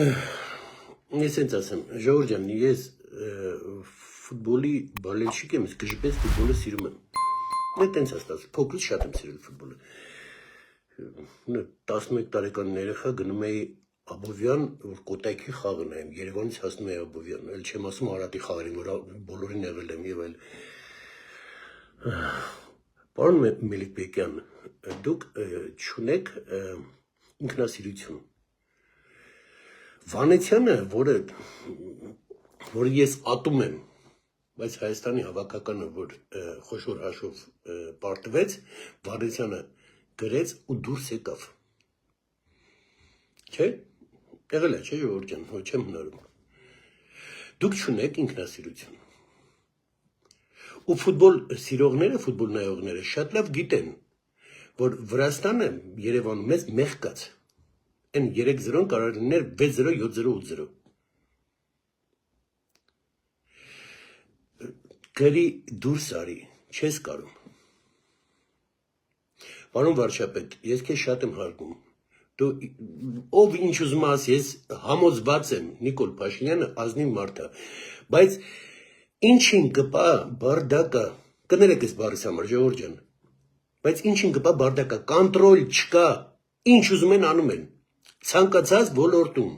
Ես ինձ ասեմ, Ժողովուրդ ջան, ես ֆուտբոլի բալենշիկ եմ, իսկ ժպես ֆուտբոլը սիրում եմ։ Դե տենց ասած, փոքրից շատ եմ սիրել ֆուտբոլը։ 11 տարեկան երեխա գնում էի Աբովյան, որ Կոտայքի խաղը նայեմ, Երևանից հասնում էի Աբովյան, էլ չեմ ասում Արատի խաղերին, որ բոլորին եղել եմ եւ այլ։ Պարոն Մելիքբեկյան, դուք չունեք ինքնասիրություն։ Վանեցյանը, որը ես ատում եմ, բայց Հայաստանի հավաքականը, որ խոշոր հաշով պարտվեց, Վանեցյանը գրեց ու դուրս եկավ։ Չէ՞։ Եղել է, չէ՞ Ժողովուրդ ջան, ոչ չեմ հնարում։ Դուք չունեք ինքնասիրություն։ Ու ֆուտբոլ սիրողները, ֆուտբոլ նայողները շատ լավ գիտեն, որ Վրաստանը Երևանում մեզ մեղկաց։ Այն 3-0-ն կարող լիներ 6-0, 7-0, 8-0։ Գրի դուրս արի, չես կարում։ Պարոն վարչապետ, ես քեզ շատ եմ հարգում։ Դու ով ինչ ուզում ասի, ես համոզված եմ, Նիկոլ Փաշինյանը ազնիվ մարդ է, բայց ինչին կպա բարդակա, կներեք ես բառիս համար, Ժողովուրդ ջան, բայց ինչին կպա բարդակա, կոնտրոլ չկա, ինչ ուզում են անում են, ցանկացած ոլորտում։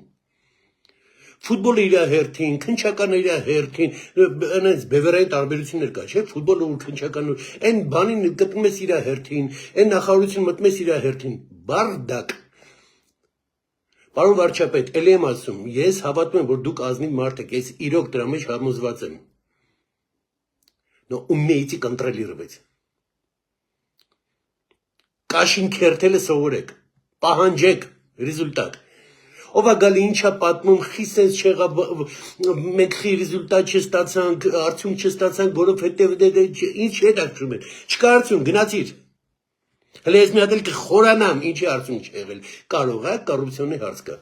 Ֆուտբոլը իր հերթին, քնչականը իր հերթին, այնպես բևեռային տարբերություններ կա, չէ՞, ֆուտբոլը ու քնչականը, այն բանին գտնում ես իր հերթին, այն նախարարություն մտնում ես իր հերթին, բարդակ։ Պարոն վարչապետ, ելի եմ ասում, ես հավատում եմ, որ դուք ազնիվ մարդ եք, ես իրոք դրա մեջ համոզված եմ։ Но умейте контролировать. Կաշին քերթելը սովորեք, պահանջեք ռեզուլտատ։ Ով է գալի ինչա պատմում, խիսես չեղավ, մենք խի ռեզուլտատ չստացանք, արդյունք չստացանք, որովհետև ինչ հետաքրքրում է։ Չկա արդյունք, գնացիր։ Հələ ես մի հատ էլ կխորանամ, ինչի արդյունք չեղել։ Կարող է կոռուպցիոնի հարց կա։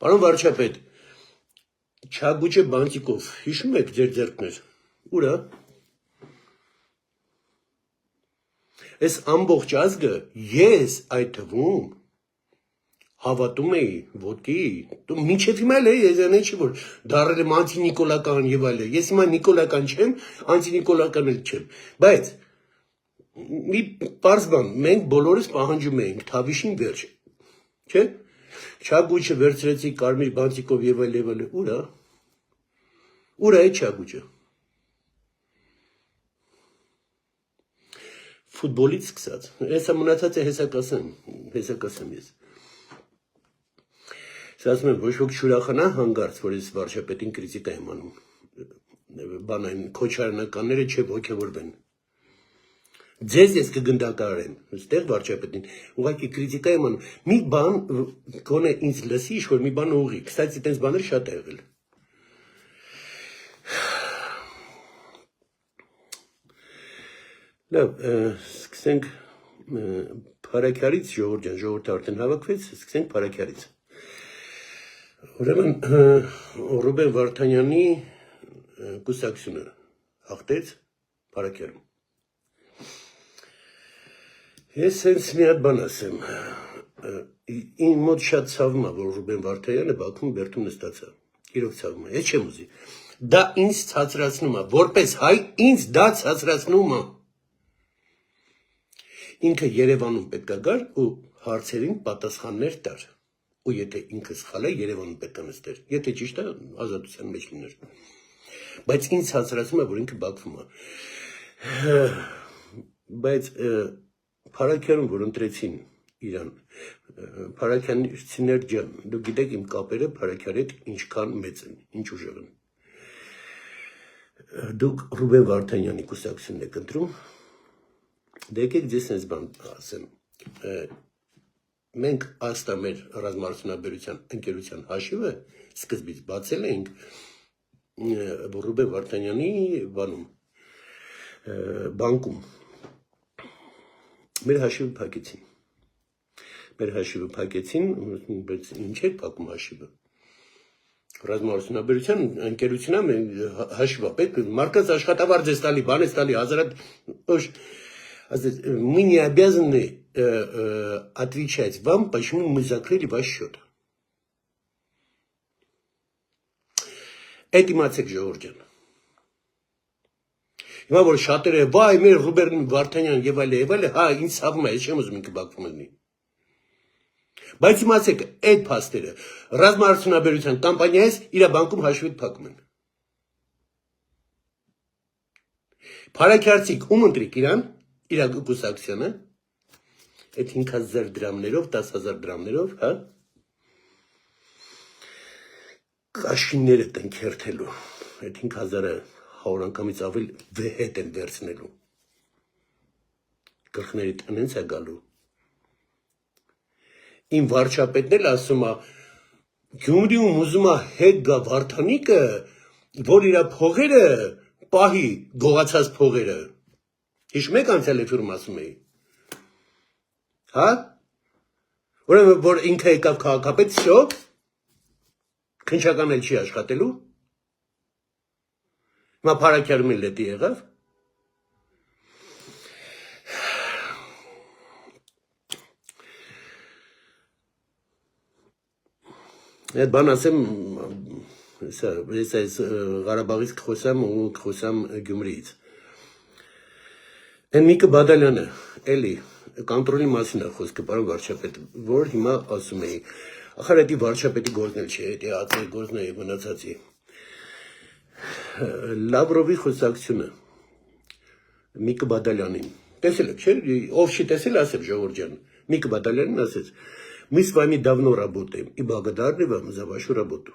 Պարոն վարչապետ, Չագուչե Բանտիկով, հիշում եք ձեր ձեռքներ, ուր է։ Այս ամբողջ ազգը, ես այդ թվում հավատում էի ոտքի, մինչև հիմա էլ եզան չի, որ դարել եմ անտինիկոլական եւ այլը, ես հիմա նիկոլական չեմ, անտինիկոլական էլ չեմ, բայց մի պարզ բան, մենք բոլորս պահանջում էինք Թավիշին վերջ, չէ՞։ Չագուչը վերցրեցի Կարմիր Բանտիկով եւ այլ, ուր է։ Ուր է այդ Չագուչը։ Ֆուտբոլից սկսած, հեսա մնացած է հեսակասեմ ես։ Ասում եմ, ոչ ոք չուրախանա հանգարց, որ ես վարչապետին կրիտիկա եմ անում, բան այն քոչարանականները չէ ոգևորվեն։ Ձեզ ես կգնդակարարեմ, ստեղ վարչապետին, ուղղակի կրիտիկա եմ անում, մի բան գոնե ինձ լսի, ինչ-որ մի բան ուղղի, կստացի տենց բաներ շատ է եղել։ Լավ, սկսենք Փարաքյարից, Ժողովուրդ ջան, ժողովուրդը արդեն հավաքվեց, սկսենք Փարաքյարից։ Ուրեմն Ռուբեն Վարդանյանի կուսակցությունը հաղթեց Փարաքյարում։ Ես հենց մի հատ բան ասեմ, իմ մոտ շատ ցավում է, որ Ռուբեն Վարդանյանը Բաքվում բերդում նստած է, իրոք ցավում է, ես չեմ ուզի, դա ինձ ցածրացնում է, որպես հայ ինձ դա ցածրացնում է, ինքը Երևանում պետք է գար ու հարցերին պատասխաններ տար, ու եթե ինքը սխալ է, Երևանում պետք է նստեր, եթե ճիշտ է, ազատության մեջ լիներ, բայց ինձ ցածրացնում է, որ ինքը Բաքվում է, բայց Փարաքյարում, որ ընտրեցին իրան, Փարաքյանցիներ ջան, դուք գիտեք իմ կապերը Փարաքյարի հետ ինչքան մեծ են, ինչ ուժեղ են, դուք Ռուբեն Վարդանյանի կուսակցությունն եք ընտրում, դե եկեք ձեզ այս բան ասեմ, մենք աստա մեր ռազմարդյունաբերության ընկերության հաշիվը սկզբից բացել էինք Ռուբեն Վարդանյանի բանկում, մեր հաշիվը փակեցին, բայց ինչ եք փակում հաշիվը, ռազմարդյունաբերության ընկերությունն հաշիվը պետք, մարդկանց աշխատավարձ ես տալի, բան ես տալի, Мы не обязаны отвечать вам, почему мы закрыли ваш счет. Это իմացեք ժողովուրդ։ Հիմա որ շատերը վայ մեր Ռուբերտ Վարդանյան եւ այլը, հա, ինձ ցավում է, ես չեմ ուզում ինքը բակվում լինի։ Բայց իմացեք, այդ փաստերը ռազմարտունաբերության կամպանիայից իր բանկում հաշվի փակում են։ Փարաքարցիկ ում ընտրիկ իրան, իր գուսակցությունը, այդ 5000 դրամներով, 10000 դրամներով, հա։ Կաշինները տնքերթելու, այդ 5000-ը 100 անգամից ավել վեհետ են վերցնելու։ Գլխների տնենց է գալու։ Իմ վարչապետն էլ ասում է, Գյումրիում ուզում է հետ գա Վարդանիկը, որ իր փողերը պահի գողացած փողերը։ Հիշում եք անցյալ էֆիրում ասում էի։ Հա։ Ուրեմն որ ինքը եկավ քաղաքապետ, շո քնչական էլ չի աշխատելու։ Հիմա փարաքյարում էլ դի եղավ։ Այդ բան ասեմ, ես այս Ղարաբաղից կխոսամ ու կխոսամ Գյումրիից։ Այն Միկը Բադալյանը, էլի, կոնտրոլի մասին է խոսքը, պարոն վարչապետ, որ հիմա ասում էի, ախր էդի վարչապետի գործն էլ չէ, էդի ածի գործն է մնացածի։ Լավրովի խոսակցությունը Միկը Բադալյանին, տեսել եք, չէ՞, ով չի տեսել, ասեմ ժողովուրդ ջան, Միկը Բադալյանին ասեց, мы с вами давно работаем и благодарны вам за вашу работу։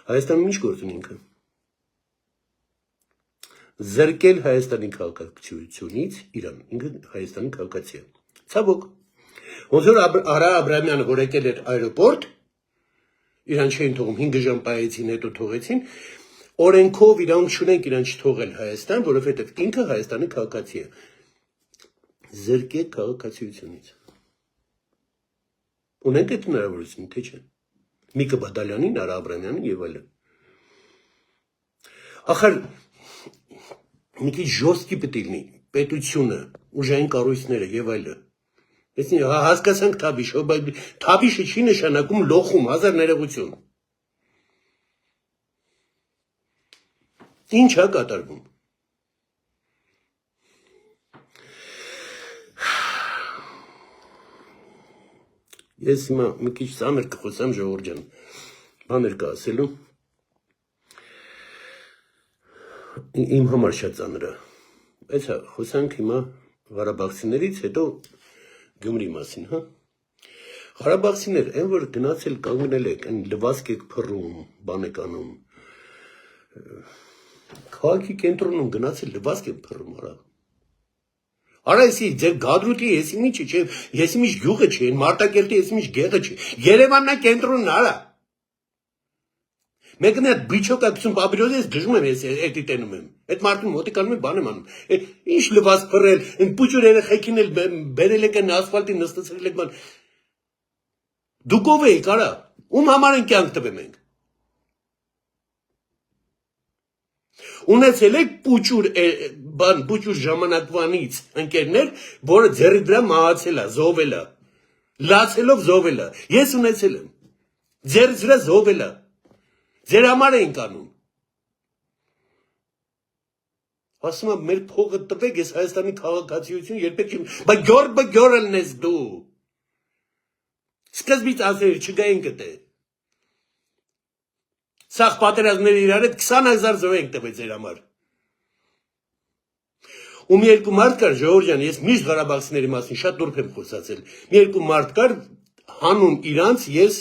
Հայաստանում ինչ գործ ունի ինքը։ Զրկել Հայաստանի քաղաքացիությունից Իրան, ինքը Հայաստանի քաղաքացի է։ Ցավոք։ Ոնց որ Արա Աբրամյանը որ եկել էր այրոպորտ, իրան չէին թողում 5 ժամ պահեցին, հետո թողեցին, օրենքով իրանք չունենք իրան չթողել Հայաստան, որովհետև ինքը Հայաստանի քաղաքացի է։ Զրկել քաղաքացիությունից։ Ունենք այդ հնարավորությունը, թե չէ։ Միկը Բադալյանին, Արա Աբրամյանին եւ այլն։ Ախր մի քիչ ժոստկի պետք է լինի պետությունը, ուժային կառույցները եւ այլն։ Ես հասկացանք թաբիշ, բայց թաբիշը չի նշանակում լոխում, հազար ներողություն։ Ինչ է կատարվում։ Ես հիմա մի քիչ ծանր կխոսամ ժողովուրդ ջան, բաներ կա ասելու։ Իմ համար շատ ծանր է։ Բայց խոսանք հիմա Ղարաբաղցիներից, հետո Գյումրի մասին, հա։ Ղարաբաղցիներ, այն որ գնացել կանգնել եք, այն լվասկ եք փռում, բան եք անում։ Քաղաքի կենտրոնում գնացել լվասկ եք փռում, արա։ Արա էսի ձեր գադրուտի էսի ինչի չէ, եսի միջ գյուղը չէ, Մարտակերտի էսի միջ գեղը չէ։ Երևանն է կենտրոնն, արա։ Մեկն է բիչոկակցում պաբիրոզես դժում եմ ես էդի տենում եմ։ Այդ մարդուն մոտիկանում եմ բան եմ անում։ Ինչ լվաս փռել, այն պուճուր երեխեքին էլ բերել եք այն ասֆալտի նստացրել եք բան։ Դուք ով եք, արա։ Ում համար են կյանք տվեմ ենք։ Ունեցել եք պուճուր ժամանակվանից ընկերներ, որը ձեռի դրա մահացել է, զոհվել է։ Լացելով զոհվել է։ Ես ունեցել եմ։ Ձեռից վրա զոհվել է։ Ձեր համար էինք անում։ Ասում եմ, մեր փողը տվեք, ես Հայաստանի քաղաքացիություն երբեք չեմ, բայց գյորն ես դու։ Սկզբից ասել չգային կտե։ Սաղ պատերազմները իրար հետ 20000 զոհ ենք տվել ձեր համար։ Ու մի երկու մարդ կար, ժողովուրդ ջան, ես միշտ Ղարաբաղցիների մասին շատ նուրբ եմ խոսացել։ Մի երկու մարդ կար, հանուն իրանց ես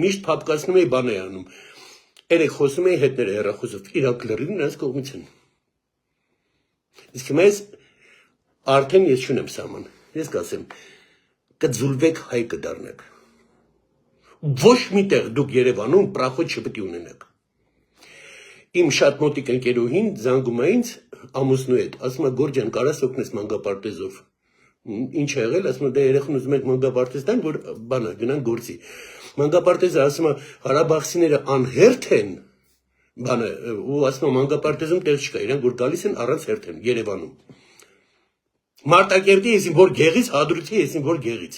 միշտ փապկացնում էի բան էի անում։ Երեք խոսում էի հետները հեռախոսով, Իրաք լրիվ նրանց կողմից են։ Իսկ մեզ արդեն ես չունեմ սահման։ Ես կասեմ, կձուլվեք հայ կդառնաք։ Ոչ միտեղ դուք Երևանում պրախոտ չպետք է ունենաք։ Իմ շատ մոտիկ ընկերուհին զանգում է ինձ ամուսնու հետ, ասում է Գորջան, կարաս օգնես մանկապարտեզով։ Ինչ է եղել, ասում է դե երեխան ուզում եք մանկապարտեզ տան, որ բանը գնան գործի։ Մանկապարտեզը ասում է Ղարաբաղցիները անհերթ են, բանը ու ասում է մանկապարտեզում տեղ չկա, իրանք որ գալիս են առանց հերթ են Երևանում։ Մարտակերտի եսին որ գեղից, հադրութի եսին որ գեղից։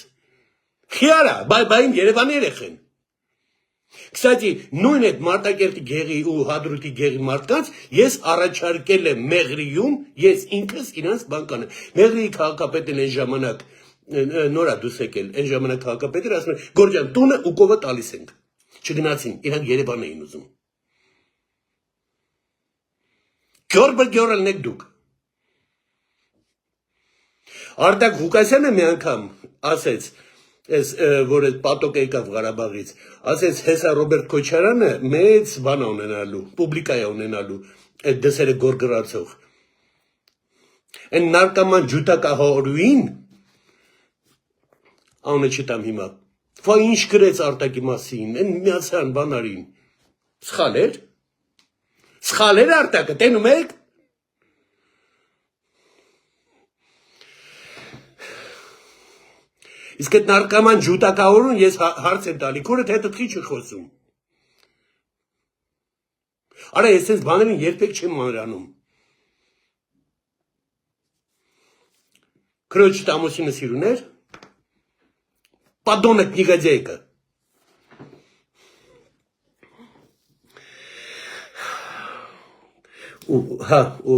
Խիարա, բայım Երևանի երեխեն։ Կստати, նույն այդ Մարտակերտի գեղի ու հադրութի գեղի մարդկանց ես առաջարկել եմ Մեղրիում, ես ինքս իրանց բան կանեմ։ Մեղրիի քաղաքապետն այն ժամանակ նորա դուս եկել, այն ժամանակ քաղաքապետը ասում է Գորջան, տունը ու կովը տալիս ենք։ Չգնացին, իրանք Երևան էին ուզում։ Գյորն եք դուք։ Արտակ Ղուկասյանը մի անգամ ասեց, որ այդ պատոկ եկավ Ղարաբաղից, ասեց հեսա Ռոբերտ Քոչարյանը մեծ բան ունենալու, պուբլիկայա ունենալու, այդ դսերը գորգրացող։ Այն նարկաման ջութակահորուին, անունը չտամ հիմա, վա ինչ գրեց Արտակի մասին, այն միացան բանարին, սխալ էր Արտակը, տենում եք, իսկ այդ նարկաման ջութակահորուն ես հարց եմ տալի, քորդ հետդ խի չի խոսում։ Արա ես այս բաներին երբեք չեմ մանրանում։ Քրոջ տամոսինը սիրուներ, падонок негодяйка։ ու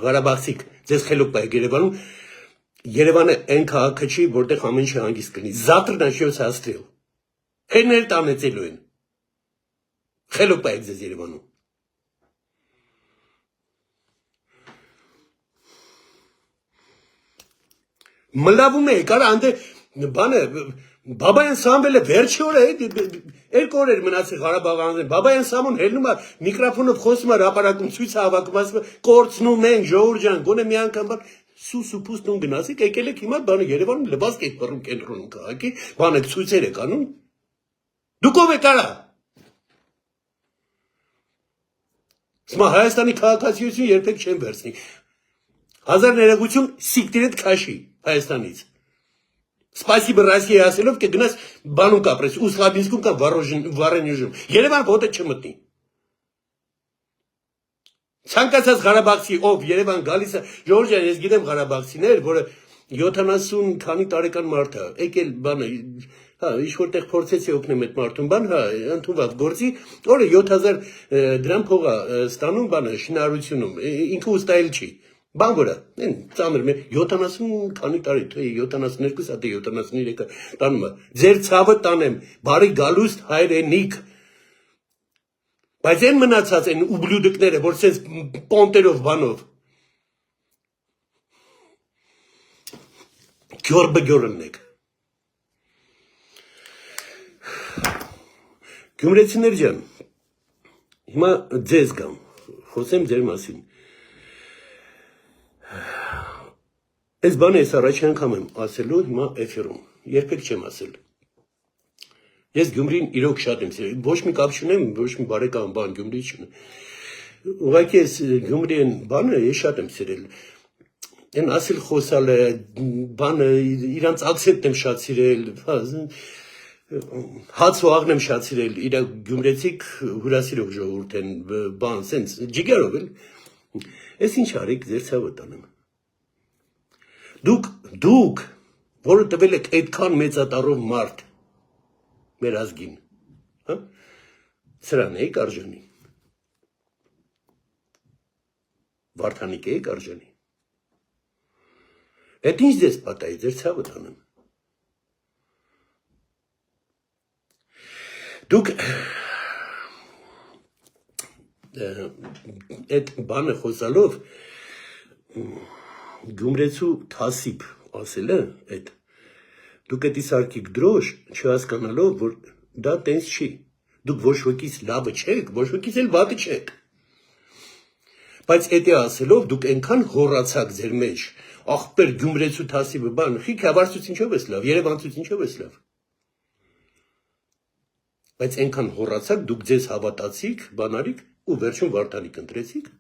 Ղարաբաղցիք, ձեզ խելոք պայք Երևանում, Երևանը այն քաղաքը չի, որտեղ ամեն ինչ հանգիստ կլինի։ Завтра начнется расстрел։ Հերներ տանեցելու են։ Խելոք պայք ձեզ Երևանում։ Մլավում է, կարա անդե բանը Բաբայան Սամվելը վերջի օր է, երկու օր էր մնացել Ղարաբաղ անձեն, Բաբայան Սամոն հելնում է միկրոֆոնով խոսում է հրապարակում ցույց հավաքում, ասում է կորցնում ենք ժողովուրդ ջան, գոնե մի անգամ բան սուս տուն գնացիք, եկել եք հիմա բանը Երևանում լվացք եք բռնում կենտրոնում քաղաքի, բանը ցույցեր եք անում։ Դուք ով եք արա։ Սմա Հայաստանի քաղաքացիություն երբեք չեն վերցնի։ Հազար ներողություն սիկտիրետ քաշի Հայաստանից։ Спасибо России ասելով կգնաս բանում կապրես, Ուսխաբինսկում կամ Վարենյուժում։ Երևան ոտը չմտնի։ Ցանկացած Ղարաբաղցի, ով Երևան գալիս է, Ժորժ ջան, ես գիտեմ Ղարաբաղցիներ, որը 70 քանի տարեկան մարդ է, եկել բանը, հա, ինչ որտեղ փորձեցի օգնեմ այդ մարդուն, բան, հա, ընդունված գործի, օրը 7000 դրամ փող է ստանում, բանը, շինարարությունում, ինքը ուստայել չի։ Բան որը, են ծանր մեր 70 քանի տարի, թե 72 հա թե 73-ը տանում է։ Ձեր ցավը տանեմ, բարի գալուստ հայրենիք։ Բայց այն մնացած են ուբլյուդիկները, որ սենց պոնտերով բանով։ Գյորն եք։ Գյումրեցիներ ջան, հիմա ձեզ գամ, խոսեմ ձեր մասին։ Այս բանը ես առաջի անգամ եմ ասելու հիմա էֆիրում, երբեք չեմ ասել։ Ես Գյումրին իրոք շատ եմ սիրել, ոչ մի կապ չունեմ, ոչ մի բարեկամ բան Գյումրի չունեմ։ Ուղղակի ես Գյումրի այն բանը ես շատ եմ սիրել։ Այն ասել խոսալը, բանը իրանց ակցենտն եմ շատ սիրել, հաց ու աղն եմ շատ սիրել, իր գյումրեցիք հյուրասիրող ժողովուրդ են, բան, սենց ջիգարով էլ։ Ես ինչ արիք ձեր ցավը տանեմ։ Դուք, որը տվել եք այդքան մեծատառով մարդ մեր ազգին, հա? Սրան եք արժանի։ Վարդանիկ եք արժանի։ Այդ ինչ ձեզ պատահի, ձեր ցավը տանեմ։ Դուք այդ բանը խոսալով Գյումրեցու թասիբ ասել է այդ դուք էդի սարքիկ դրոշ չհասկանալով որ դա տենց չի դուք ոչ wokis լավը չեք ոչ wokis էլ վատը չեք բայց էդի ասելով դուք այնքան հոռացաք ձեր մեջ ախպեր Գյումրեցու թասիբը բան խիք հավարցուց ինչով էս լավ Երևանցուց ինչով էս լավ բայց այնքան հոռացաք դուք ձեզ հավատացիք բանարիք ու վերջում Վարդանիկ ընտրեցիք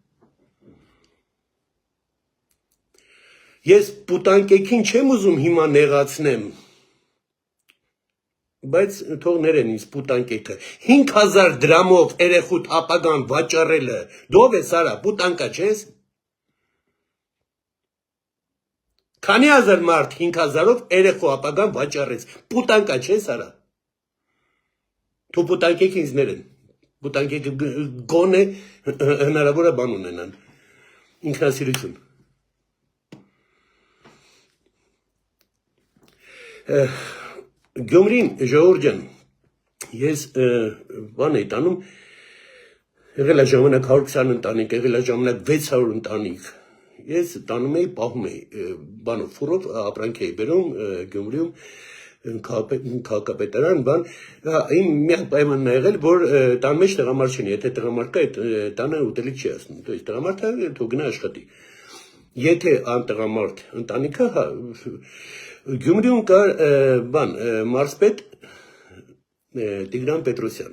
Ես պուտանկեքին չեմ ուզում հիմա նեղացնեմ, բայց թող ներեն ինձ պուտանկեքը, 5000 դրամով երեխուտ ապագան վաճառելը, դով ես արա, պուտանկա չես, Քանի հազար մարդ 5000-ով երեխու ապագան վաճառեց։ Պուտանկա չէ սարա։ Դու պուտանկեք ինձներն։ Պուտանկեք գոնե հնարավոր է բան ունենան։ Ինքնասիրություն։ Գյումրին ժողովուրդ ջան, ես բան էի տանում, եղել է ժամանակ 120 ընտանիք, եղել է ժամանակ 600 ընտանիք։ Ես տանում էի, պահում էի, բանով ֆուրով ապրանք էի բերում Գյումրիում քաղաքապետարան, բան, իմ միակ պայմանն է եղել, որ տան մեջ տղամարդ չունի, եթե տղամարդ կա, այդ տանը ուտելիք չի ասնում, то есть տղամարդը թող գնա աշխատի։ Եթե անտղամարդ ընտանիքը, հա, Գյումրիում կար բան, մարզպետ Տիգրան Պետրոսյան,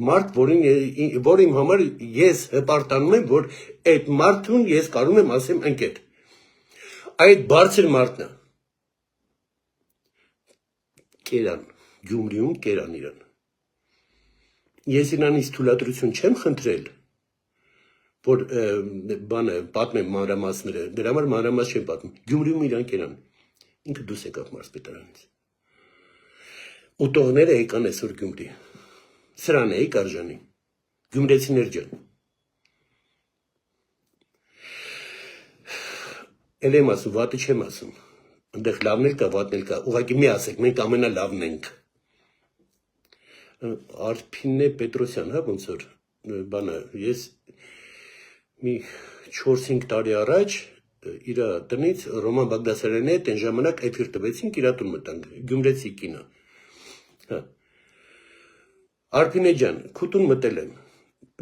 մարդ, որ իմ համար ես հպարտանում եմ, որ այդ մարդուն ես կարող եմ ասեմ ընկետ։ Այդ բարձր մարդն է։ Կերան, Գյումրիում կերան իրան։ Ես իրանից թույլատրություն չեմ խնդրել, որ բանը պատմեմ մանրամասները, դրա համար մանրամաս չեմ պատմում։ Գյումրիում իրան կերան։ Ինքը դուրս եկավ մարզպետարանից։ Ուտողները եկան այսօր Գյումրի։ Սրան էի կարժանի։ Գյումրեցիներ ջան։ Էլ եմ ասում, վատը չեմ ասում։ Այնտեղ լավն էլ կա, վատն էլ կա։ Ուղղակի մի ասեք, մենք ամենալավն ենք։ Արփինե Պետրոսյան, հա, ոնց որ բանը, ես մի 4-5 տարի առաջ իր տնից Ռոման Բաղդասարյանի հետ այն ժամանակ էֆիր տվեցինք, իր տուն մտանք, Գյումրեցի կինը։ Հա։ Արփինե ջան, քուտուն մտել եմ։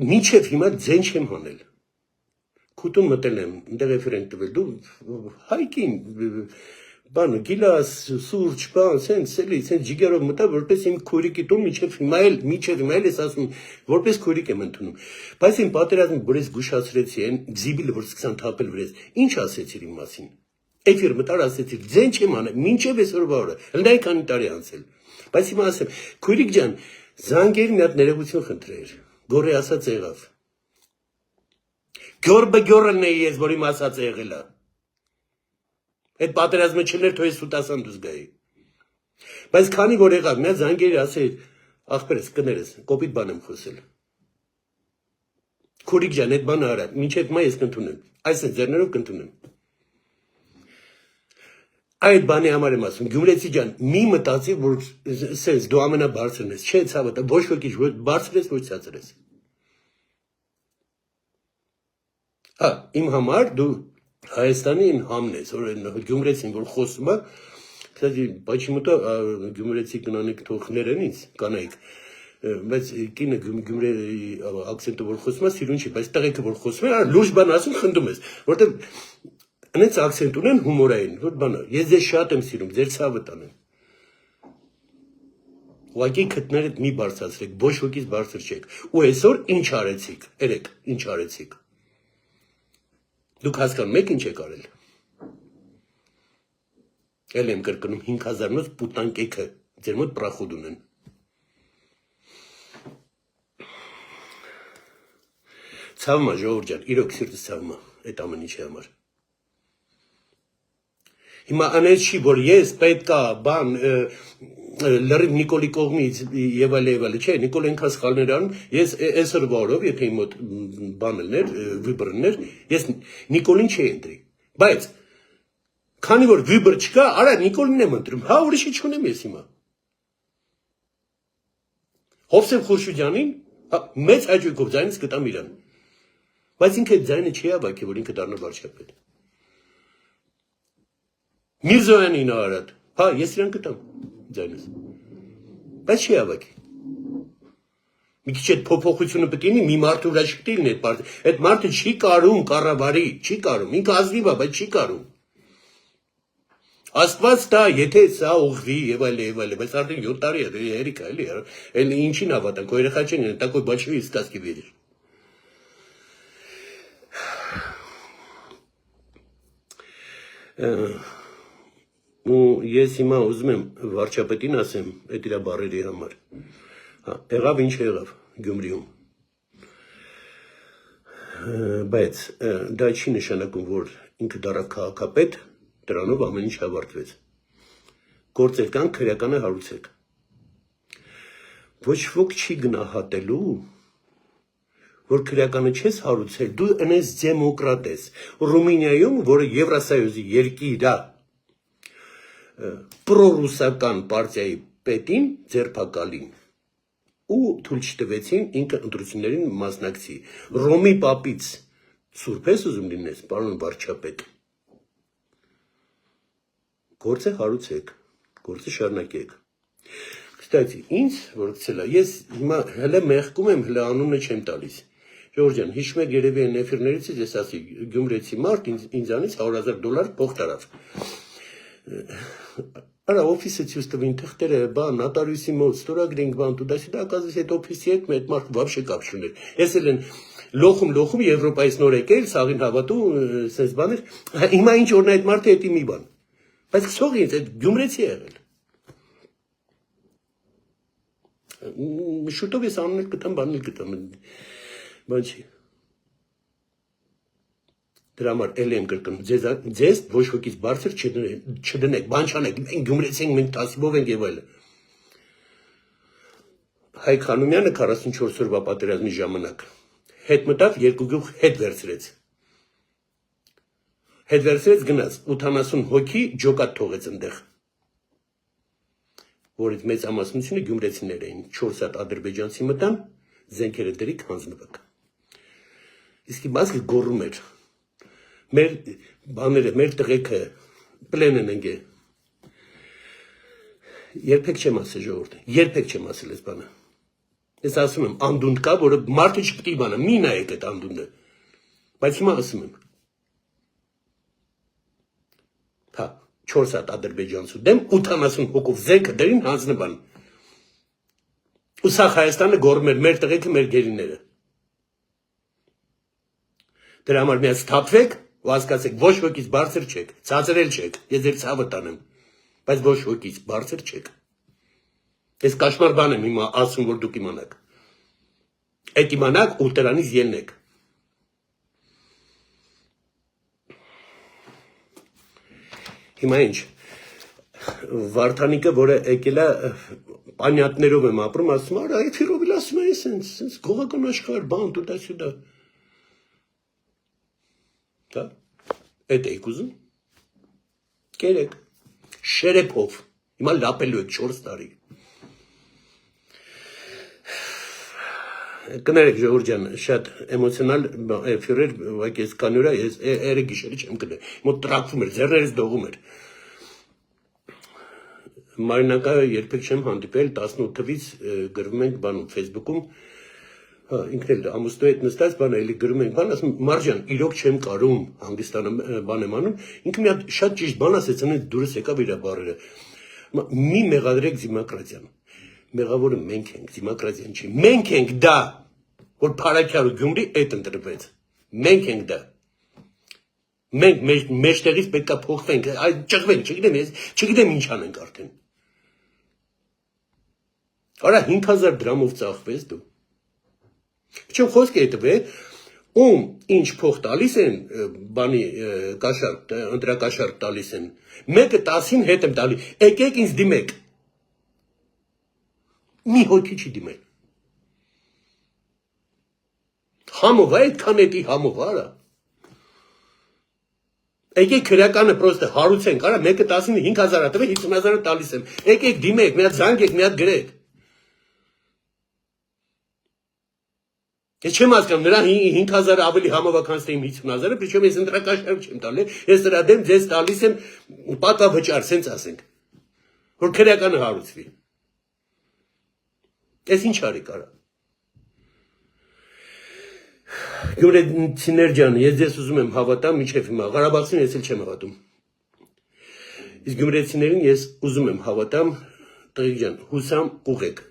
Մինչև հիմա ձեն չեմ հանել։ Քուտուն մտել եմ, այնտեղ էֆիր ենք տվել, դու հայկին բանը, գիլաս, սուրճ, բան, սենց ջիգերով մտա, որպես իմ քույրիկի տուն մինչև հիմա էլ ես ասում, որպես քույրիկ եմ ընդունում։ Բայց իմ պատերազմը որես գուշացրեցի, այն զիբիլը, որ սկսան թափել վրես, ինչ ասեցիր իմ մասին։ Էֆիր մտար ասեցիր, ձեն չեմ հանել, մինչև այսօրվա օրը, հլնայի քանի տարի անցել։ Բայց հիմա ասեմ, քույրիկ ջան, զանգերի մի հատ ներողություն խնդրեիր, գորի ասած եղավ։ Գյորն էի ես, որ իմ ասած եղել է։ Այդ պատերազմը չներ, թող ես սուտասան դուս գայի։ Բայց քանի որ եղավ, մի հատ զանգերի ասեի, ախպերս, կներես, կոպիտ բան եմ խոսել։ Քուրիկ ջան, այդ բանը արա, մինչև հիմա ես կընդունեմ, այս ձեռներով կընդունեմ։ Այդ բանի համար եմ ասում, Գյումրեցի ջան, մի մտածի, որ սենց դու ամենաբարձրն ես, չէ, ցավը, ոչ ոքի բարձր ես, ոչ ցածր ես։ Հա, իմ համար դու Հայաստանի իմ համն ես, որ Գյումրեցին, որ խոսում է, կստати, почему-то Գյումրեցի կնանեք թողներենից, կանայք, բայց կինը Գյումրի ակցենտը որ խոսում է, սիրուն չի, բայց տղեկը որ խոսում է, լուրջ բան ասում, խնդում ես, որտեղ Անից ակցենտ ունեն հումորային, որ բանը, ես ձեզ շատ եմ սիրում, ձեր ցավը տանեմ։ Ուղղակի քթներդ մի բարձրացրեք, ոչ ոքից բարձր չեք։ Ու այսօր ինչ արեցիք, երեք, ինչ արեցիք։ Դուք հասկանում եք ինչ եք արել։ Էլ եմ կրկնում 5000-նոց պուտանկեքը, ձեր մոտ պրախոդ ունեն։ Ցավում է ժողովուրդ ջան, իրոք սիրտս ցավում է, այդ ամեն ինչի համար։ Հիմա անես չի, որ ես պետքա բան լրիվ Նիկոլի կողմից եւ այլ, չէ, Նիկոլ ինքան սխալներ անում, ես այսօր վարով, եթե իմ մոտ բան ելներ, վիբրներ, ես Նիկոլին չի ընտրի։ Բայց քանի որ վիբր չկա, արա Նիկոլին եմ ընտրում, հա ուրիշի չունեմ ես հիմա։ Հովսեփ Խուրշուդյանին, մեծ հաճույքով ձայնից կտամ իրան։ Բայց ինքը ձայնը չի հավաքի, որ ինքը դառնա վարչապետ։ Միրզոյանին արած, հա, ես իրան կտամ ձայնս, բայց չի հավաքի։ Մի քիչ այդ փոփոխությունը պետք է լինի, մի մարդու վրա չի լինի այդ մարդը, այդ մարդը չի կարում կառավարի, չի կարում, ինքը ազնիվ է, բայց չի կարում։ Աստված տա, եթե սա ուղղվի եւ այլ, բայց արդեն 7 տարի է, երիկա էլի, էլ ինչին հավատանք, քո երեխա չեն, տակոյ բաչվի սկազքի վերիր։ Ու ես հիմա ուզում եմ վարչապետին ասեմ այդ իր բառերի համար։ Եղավ ինչ եղավ Գյումրիում։ Բայց դա չի նշանակում, որ ինքը դառավ քաղաքապետ Դրանով ամեն ինչ ավարտվեց։ Գործեր կան, քրեականը հարուցեք։ Ոչ ոք չի գնահատելու, որ քրեականը չես հարուցել, դու ընես դեմոկրատ ես։ Ռումինիայում, որը Եվրասոյուզի երկիր է, պրոռուսական պարտիայի պետին ձերբակալին ու թույլ չտվեցին ինքը ընտրություններին մասնակցի։ Ռոմի պապից սուրբ ես ուզում լինես, պարոն վարչապետ։ Գործը հարուցեք, գործը շարունակեք։ Կստացի, ինձ, որ գցել է, ես հիմա հələ մեղքում եմ, հələ անունը չեմ տալիս։ Ժողովուրդ ջան, հիշում եք երևի այն էֆիրներից ես ասի գյումրեցի մարդ ինձանից $100,000 փող տարավ։ Արա օֆիսը ցույց տվին թղթերը, բան, նոտարիուսի մոտ, ստորագրենք, բան, տուդա-սյուդա, оказывается, այդ օֆիսի հետ այդ մարդ вообще կապ չուներ։ Ես էլ են լոխում Եվրոպայից նոր եկել, սաղին հավատու, sense բաներ։ Հիմա ինչ օրն այդ մարդը էտի մի բան։ Բայց քսող ինձ այդ գյումրեցի եղել։ Շուտով ես անունը կտամ, բանել կտամ։ Բան չի։ Դրա համար էլ եմ կրկնում, ձեզ ոչ ոքից բարձր չդնեք, բան չանեք, մենք գյումրեցի ենք, մենք տասիբով ենք եւ այլն։ Հայկ Խանոմյանը 44 օրվա պատերազմի ժամանակ հետ մտավ, երկու գյուղ հետ վերցրեց։ Հետ վերցրեց գնաց 80 հոգի ջոկատ թողեց այնտեղ։ Որից մեծ ամասնությունը գյումրեցիներ էին, 4 հատ ադրբեջանցի մտան, զենքերը դրիկ հանձնվակ։ Իսկ մասը գոռում էր։ Մեր բաները, մեր տղեկը պլեն են ընկե։ Երբեք չեմ ասել ժողովուրդ, երբեք չեմ ասել այս բանը։ Ես ասում եմ, անդունդ կա, որը մարդը չպիտի բանը, մի նայեք այդ անդունդը։ Բայց հիմա ասում եմ։ Հա, 4 հատ ադրբեջանցու դեմ 80 հոգով զենքը դրին հանձնվան։ Ու սա Հայաստանը գոռում էր մեր տղեկը, մեր գերիները։ Դրա համար միած թափվեք ու հասկացեք, ոչ ոքից բարձր չեք, ցածրել չեք, ես ձեր ցավը տանեմ, բայց ոչ ոքից բարձր չեք։ Ես կաշմար բան եմ հիմա ասում, որ դուք իմանաք։ Այդ իմանաք ու դրանից ելնեք։ Հիմա ինչ, Վարդանիկը, որը եկել է պանյատներով եմ ապրում, ասում արա, էֆիրով էլ ասում է, սենց գողական աշխարհ, բան, տուտա-սյուտա։ Դա, այդ էիք ուզում, կերեք, շերեփով, հիմա լապելու եք 4 տարի։ Կներեք ժողովուրդ ջան, շատ էմոցիոնալ էֆիր էր, բայց ես կանյուրա, ես երեք գիշերը չեմ կնել, մոտ տրակվում էր, ձեռներս դողում էր։ Մարինակը երբեք չեմ հանդիպել, 18 թվից գրվում ենք բանում Facebook-ում, ինքն էլ ամուսնու հետ նստած բանը էլի գրում ենք, բան ասում Մարջան, իրոք չեմ կարում Հանգստանը բան եմ անում, ինքը մի հատ շատ ճիշտ բան ասեց, այնից դուրս եկավ իր բառերը։ Մի մեղադրեք դեմոկրատիան։ Մեղավորը մենք ենք, դեմոկրատիան չի։ Մենք ենք դա, որ Փարաքյար ու Գյումրի այդ ընտրվեց։ Մենք ենք դա։ Մենք մեջտեղից պետք է փոխվենք, ճղվենք, չգիտեմ ինչ անենք արդեն։ Արա 5000 դրամով ծախվես դու։ Չեմ խոսք է տվել, ում ինչ փող տալիս են, բանի կաշառք, ընտրակաշառք տալիս են, մեկը 10-ին հետ եմ տալի, եկեք ինձ դիմեք։ Մի հոգի չի դիմել։ Համով, այդքան էտի համով, արա։ Եկեք քրեականը պրոստը հարուցենք, արա, մեկը 10-ին 5000 տվե, 50000 տալիս եմ, եկեք դիմեք, մի հատ զանգեք, մի հատ գրեք։ Ես չեմ հասկանում, նրա 5000 ավելի համավականց թե իմ 50000-ը, причем ես ընտրակաշառք չեմ տալի, ես դրա դեմ ձեզ տալիս եմ պատվավճար, սենց ասենք, որ քրեականը հարուցվի։ Ես ինչ արեք արա։ Գյումրեցիներ ջան, ես ձեզ ուզում եմ հավատամ, մինչև հիմա, Ղարաբաղցին ես էլ չեմ հավատում։ Իսկ գյումրեցիներին ես ուզում եմ հավատամ, տղեկ ջան, հուսամ ուղեք։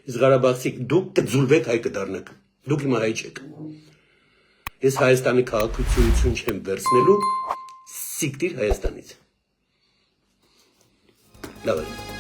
Իսկ Ղարաբաղցիք դուք կձուլվեք հայ կդառնաք, դուք հիմա հայ չեք։ Ես Հայաստանի քաղաքացիություն չեմ վերցնելու, սիկտիր Հայաստանից։ Լավ է։